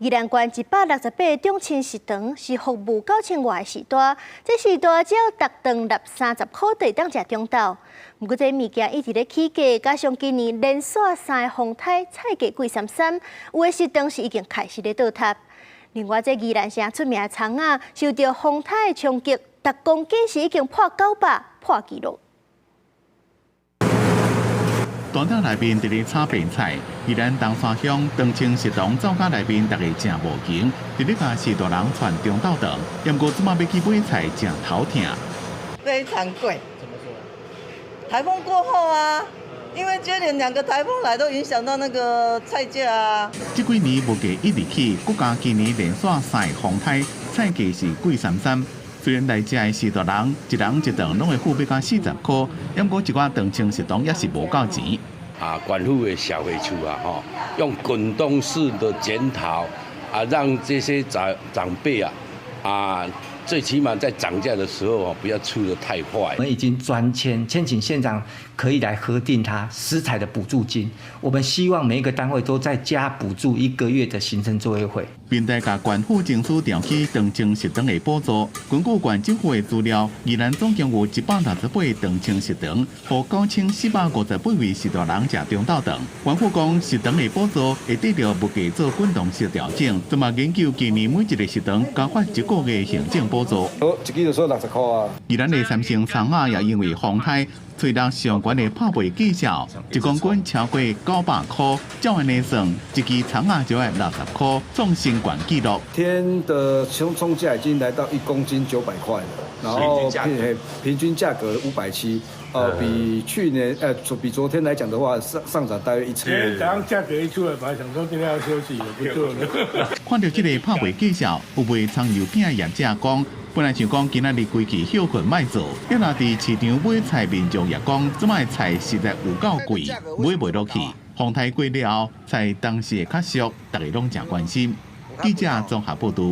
宜兰县168中青食堂是服务9000外的时段，这时段只要逐顿纳30块就当食中昼。不过这物件一直咧起价，加上今年连续3个风台菜价贵33，有的食堂是已经开始咧倒塌。另外，这宜兰城出名的葱啊，受到风台的冲击，逐公斤是已经破900，破纪录。 大厅内面伫咧炒白菜，宜兰东山乡长青食堂灶家内面，大家正无闲，伫咧甲许大人传中昼顿，不过即马要去买菜，正头疼。非常贵。怎么说？台风过后啊，因为接连2个台风来，都影响到那个菜价啊。这几年物价一直起，佮加今年连续3个风台，菜价是贵33。 虽然来食的许大人，一人一顿拢会付要到40块，不过一寡长青食堂也是无够钱。县府的小会处用滚动式的检讨让这些长辈最起码在涨价的时候不要出得太快。我们已经专签请县长可以来核定它食材的补助金。我们希望每一个单位都再加补助1个月的行政作业费。并带甲县府政府调起长青食堂的补助。根据县政府的资料，宜兰总共有168长青食堂，和9458位许大人食中昼顿。县府讲食堂的补助会得到物价做滚动式调整，怎么研究今年每一个食堂加发1个月行政补助。一支就收60块啊！宜兰的三星葱啊，也因为风台，吹到上悬的泡卖绩效，1公斤超过900块，照安尼算，一支葱啊就要60块，创新高纪录。天的葱价已经来到1公斤900块了，然后平均价格570，比去年比昨天来讲的话，上涨大约1000。今天早上价格一出来，本来想说今天要休息，也不做了。看到这个泡卖绩效，有卖葱油饼的业者讲。 本来想讲今仔日规期休困卖做，要若伫市场买菜，民众也讲，即卖菜实在有够贵，买袂落去。风台过了后，菜当时会较俗，大家拢真关心。记者综合报道。